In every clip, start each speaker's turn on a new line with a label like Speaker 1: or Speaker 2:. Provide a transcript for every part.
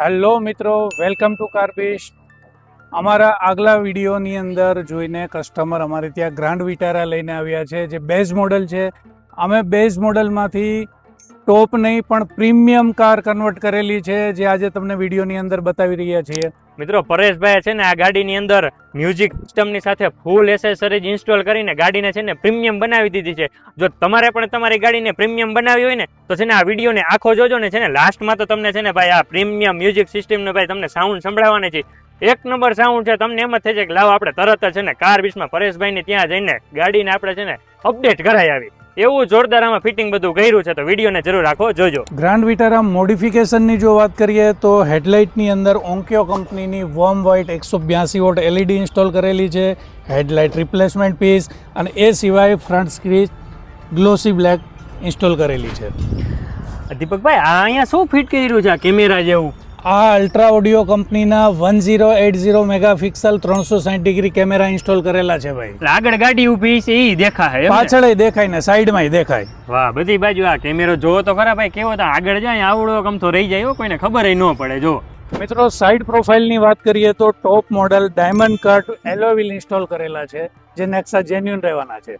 Speaker 1: Hello મિત્રો, welcome to કાર્બિશ. અમારા આગલા વિડીયોની અંદર જોઈને કસ્ટમર અમારે ત્યાં ગ્રાન્ડ વિટારા લઈને આવ્યા છે, જે બેઝ મોડલ છે. અમે બેઝ મોડલમાંથી ટોપ નહીં પણ પ્રીમિયમ કાર કન્વર્ટ કરેલી છે, જે આજે તમને વિડીયોની અંદર બતાવી રહ્યા છીએ.
Speaker 2: મિત્રો પરેશભાઈ છે ને આ ગાડીની અંદર મ્યુઝિક સિસ્ટમની સાથે ફૂલ એસેસરીઝ ઇન્સ્ટોલ કરીને ગાડીને છે ને પ્રીમિયમ બનાવી દીધી છે. જો તમારે પણ તમારી ગાડીને પ્રીમિયમ બનાવી હોય ને તો છે ને આ વિડીયોને આખો જોજો ને છે ને લાસ્ટમાં તો તમને છે ને ભાઈ આ પ્રીમિયમ મ્યુઝિક સિસ્ટમને ભાઈ તમને સાઉન્ડ સંભળાવવાની છે. એક નંબર સાઉન્ડ છે. તમને એમ જ થઈ છે કે લાવો આપણે તરત જ છે ને કાર બીચમાં પરેશભાઈને ત્યાં જઈને ગાડીને આપણે છે ને અપડેટ કરાવી આવી. એવું જોરદાર આમાં ફિટિંગ બધું કર્યું છે, તો વિડીયોને જરૂર રાખો, જોજો.
Speaker 1: ગ્રાન્ડ વિટારા મોડિફિકેશનની જો વાત કરીએ તો હેડલાઇટની અંદર ઓન્કિયો કંપનીની warm white 182 watt LED install કરેલી છે. હેડલાઇટ રિપ્લેસમેન્ટ પીસ અને એ સિવાય front screen glossy black install કરેલી છે.
Speaker 2: દીપકભાઈ આ અહીંયા શું ફિટ કર્યું છે આ કેમેરા જેવું?
Speaker 1: આ અલ્ટ્રા ઓડિયો કંપનીના 1080 મેગાપિક્સલ 360 ડિગ્રી કેમેરા ઇન્સ્ટોલ કરેલા છે ભાઈ.
Speaker 2: આગળ ગાડી ઊભી છે એ દેખાય,
Speaker 1: પાછળ દેખાય ને સાઈડમાં દેખાય.
Speaker 2: વાહ, બધી બાજુ આ કેમેરો જોવો તો ખરા ભાઈ, કેવો તો આગળ જાય આવડો કમ તો રહી જાય, કોઈને ખબર ન પડે. જો
Speaker 1: મિત્રો સાઈડ પ્રોફાઇલની વાત કરીએ તો ટોપ મોડલ ડાયમંડ કટ એલો વ્હીલ ઇન્સ્ટોલ કરેલા છે, જે નેક્સા જેન્યુન રહેવાના છે.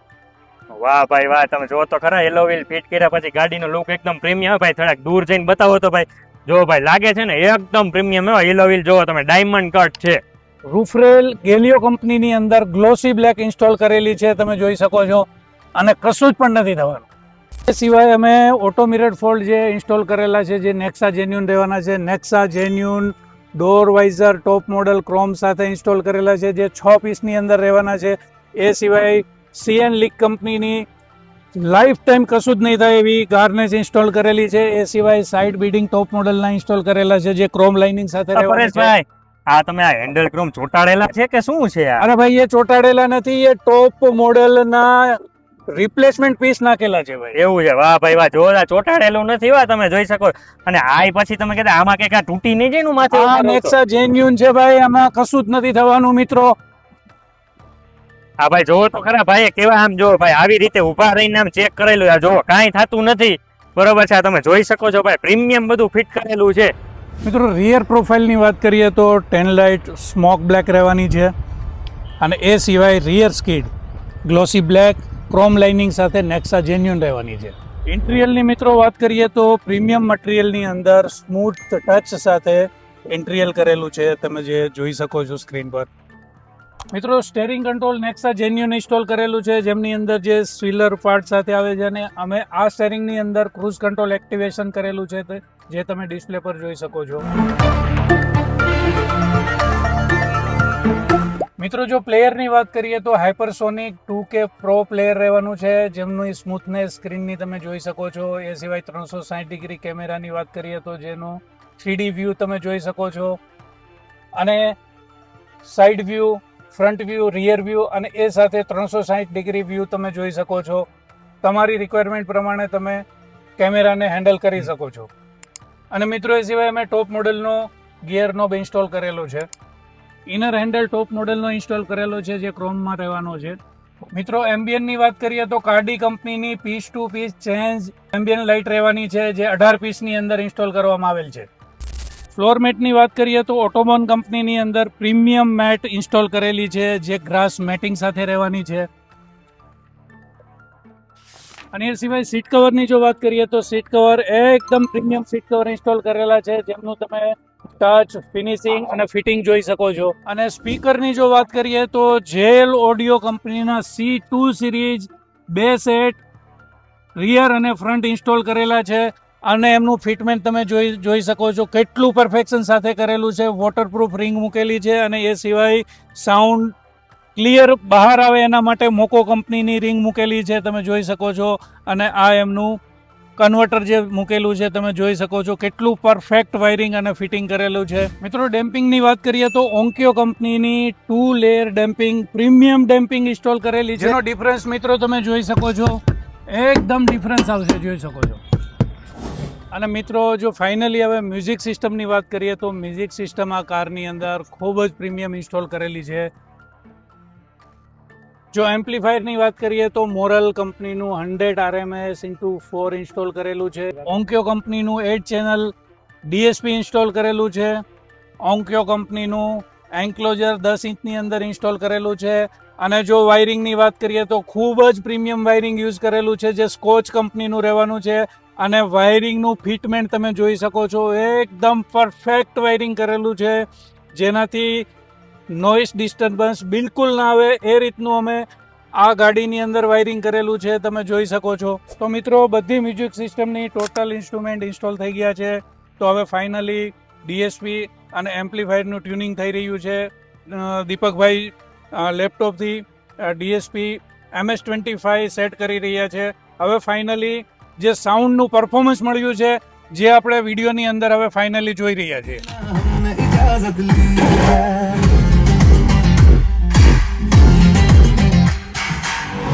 Speaker 2: વાહ ભાઈ વાહ, તમે જો તો ખરા એલો વ્હીલ ફિટ કર્યા પછી ગાડીનો લુક એકદમ પ્રીમિયમ. ભાઈ થોડાક દૂર જઈને બતાવો તો ભાઈ, જો ભાઈ લાગે છે ને એકદમ પ્રીમિયમ. એલો વ્હીલ જોવો તમે, ડાયમંડ કટ છે.
Speaker 1: રૂફરેલ ગેલિયો કંપનીની અંદર ગ્લોસી બ્લેક ઇન્સ્ટોલ કરેલી છે, તમે જોઈ શકો છો, અને કશું જ પણ નથી થવાનું. એ સિવાય અમે ઓટો મિરર ફોલ્ડ જે ઇન્સ્ટોલ કરેલા છે, જે નેક્સા જેન્યુન રહેવાના છે. Nexa genuine door visor top model chrome સાથે ઇન્સ્ટોલ કરેલા છે, જે 6 પીસની અંદર રહેવાના છે. એ સિવાય સીએન લીક કંપનીની લાઈફ ટાઈમ કશું જ નહીં થાય એવી ગાર્નેજ ઇન્સ્ટોલ કરેલી છે. એ સિવાય સાઇડ બીડિંગ ટોપ મોડલના ઇન્સ્ટોલ કરેલા છે, જે ક્રોમ લાઇનિંગ સાથે રહેવાના છે.
Speaker 2: આ તમે આ હેન્ડલ ક્રોમ ચોટાડેલા છે કે શું છે?
Speaker 1: અરે ભાઈ, એ ચોટાડેલા નથી, એ ટોપ મોડલના રિપ્લેસમેન્ટ પીસ નાખેલા છે ભાઈ.
Speaker 2: એવું છે? વાહ ભાઈ વાહ, જો ચોટાડેલું નથી. વાહ, તમે જોઈ શકો. અને આ પછી તમે કહેતા આમાં કે તૂટી નહીં જાય માથે?
Speaker 1: આ નેક્સા જેન્યુન છે ભાઈ, આમાં કશું જ નથી થવાનું મિત્રો.
Speaker 2: હા ભાઈ જોવો તો ખરા ભાઈ, કેવા આમ જો ભાઈ આવી રીતે ઊભા રહીને આમ ચેક કરેલું. આ જોવો કાંઈ થતું નથી, બરોબર છે. તમે જોઈ શકો છો ભાઈ, પ્રીમિયમ બધું ફિટ કરેલું છે.
Speaker 1: મિત્રો રિયર પ્રોફાઇલની વાત કરીએ તો ટેન લાઇટ સ્મોક બ્લેક રહેવાની છે, અને એ સિવાય rear skid glossy black chrome lining સાથે નેક્સા જેન્યુન રહેવાની છે. ઇન્ટિરિયરની મિત્રો વાત કરીએ તો પ્રીમિયમ મટીરિયલની અંદર સ્મૂથ ટચ સાથે ઇન્ટિરિયર કરેલું છે, તમે જે જોઈ શકો છો સ્ક્રીન પર. મિત્રો સ્ટેરિંગ કંટ્રોલ નેક્સા જેન્યુન ઇન્સ્ટોલ કરેલું છે, જેમની અંદર જે સ્વીલર પાર્ટ સાથે આવે છે, અને અમે આ સ્ટેરિંગની અંદર ક્રૂઝ કંટ્રોલ એક્ટિવેશન કરેલું છે, જે તમે ડિસ્પ્લે પર જોઈ શકો છો. મિત્રો જો પ્લેયરની વાત કરીએ તો હાઇપરસોનિક 2K પ્રો પ્લેયર રહેવાનું છે, જેમનું સ્મૂથનેસ સ્ક્રીનની તમે જોઈ શકો છો. એ સિવાય 360 ડિગ્રી કેમેરાની વાત કરીએ તો જેનું 3D વ્યૂ તમે જોઈ શકો છો, અને side view, front view, rear view, અને એ સાથે 360 ડિગ્રી વ્યૂ તમે જોઈ શકો છો. તમારી રિક્વાયરમેન્ટ પ્રમાણે તમે કેમેરાને હેન્ડલ કરી શકો છો. અને મિત્રો એ સિવાય અમે ટોપ મોડલનો ગિયર નોબ ઇન્સ્ટોલ કરેલો છે. ઇનર હેન્ડલ ટોપ મોડલનો ઇન્સ્ટોલ કરેલો છે, જે ક્રોમમાં રહેવાનો છે. મિત્રો એમ્બિયનની વાત કરીએ તો કાર્ડી કંપનીની piece to piece change ambient light રહેવાની છે, જે 18 પીસની અંદર ઇન્સ્ટોલ કરવામાં આવેલ છે. ફ્લોર મેટની વાત કરીએ તો ઓટોમોન કંપનીની અંદર પ્રીમિયમ મેટ ઇન્સ્ટોલ કરેલી છે, જે ગ્રાસ મેટિંગ સાથે રહેવાની છે. અને એ સિવાય સીટ કવરની જો વાત કરીએ તો સીટ કવર એકદમ પ્રીમિયમ સીટ કવર ઇન્સ્ટોલ કરેલા છે, જેમનું તમે ટચ, ફિનિશિંગ અને ફિટિંગ જોઈ શકો છો. અને સ્પીકરની જો વાત કરીએ તો જેલ ઓડિયો કંપનીના C2 સિરીઝ 2 સેટ રિયર અને ફ્રન્ટ ઇન્સ્ટોલ કરેલા છે, અને એમનું ફિટમેન્ટ તમે જોઈ શકો છો, કેટલું પરફેક્શન સાથે કરેલું છે. વોટરપ્રૂફ રિંગ મૂકેલી છે, અને એ સિવાય સાઉન્ડ ક્લિયર બહાર આવે એના માટે મોકો કંપનીની રિંગ મૂકેલી છે, તમે જોઈ શકો છો. અને આ એમનું કન્વર્ટર જે મૂકેલું છે, તમે જોઈ શકો છો, કેટલું પરફેક્ટ વાયરિંગ અને ફિટિંગ કરેલું છે. મિત્રો ડેમ્પિંગની વાત કરીએ તો ઓન્કિયો કંપનીની 2 layer damping premium damping install કરેલી છે, જેનો ડિફરન્સ મિત્રો તમે જોઈ શકો છો, એકદમ ડિફરન્સ આવશે, જોઈ શકો છો. અને મિત્રો જો ફાઇનલી હવે મ્યુઝિક સિસ્ટમની વાત કરીએ તો મ્યુઝિક સિસ્ટમ આ કારની અંદર ખૂબ જ પ્રીમિયમ ઇન્સ્ટોલ કરેલી છે. જો એમ્પ્લીફાયરની વાત કરીએ તો મોરલ કંપનીનું 100 RMS × 4 ઇન્સ્ટોલ કરેલું છે. ઓન્કિયો કંપનીનું 8 ચેનલ ડીએસપી ઇન્સ્ટોલ કરેલું છે, ઓન્ક્યો કંપનીનું એન્ક્લોઝર 10 ઇંચની અંદર ઇન્સ્ટોલ કરેલું છે. અને જો વાયરિંગની વાત કરીએ તો ખૂબ જ પ્રીમિયમ વાયરિંગ યુઝ કરેલું છે, જે સ્કોચ કંપનીનું રહેવાનું છે. અને વાયરિંગનું ફિટમેન્ટ તમે જોઈ શકો છો, એકદમ પરફેક્ટ વાયરિંગ કરેલું છે, જેનાથી નોઇસ ડિસ્ટર્બન્સ બિલકુલ ના આવે એ રીતનું અમે આ ગાડીની અંદર વાયરિંગ કરેલું છે, તમે જોઈ શકો છો. તો મિત્રો, બધી મ્યુઝિક સિસ્ટમની ટોટલ ઇન્સ્ટ્રુમેન્ટ ઇન્સ્ટોલ થઈ ગયા છે. તો હવે ફાઇનલી ડીએસપી અને એમ્પ્લીફાયરનું ટ્યુનિંગ થઈ રહ્યું છે. દીપકભાઈ લેપટોપથી ડીએસપી MS-25 સેટ કરી રહ્યા છે. હવે ફાઇનલી જે સાઉન્ડનું પરફોર્મન્સ મળ્યું છે, જે આપણે વિડીયોની અંદર હવે ફાઇનલી જોઈ રહ્યા છીએ.
Speaker 3: हमने इजाजत ली है,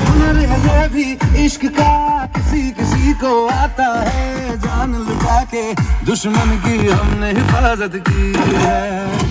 Speaker 3: हुनर है ये भी इश्क का, किसी किसी को आता है, जान लुटा के दुश्मन की हमने हिफाजत की है.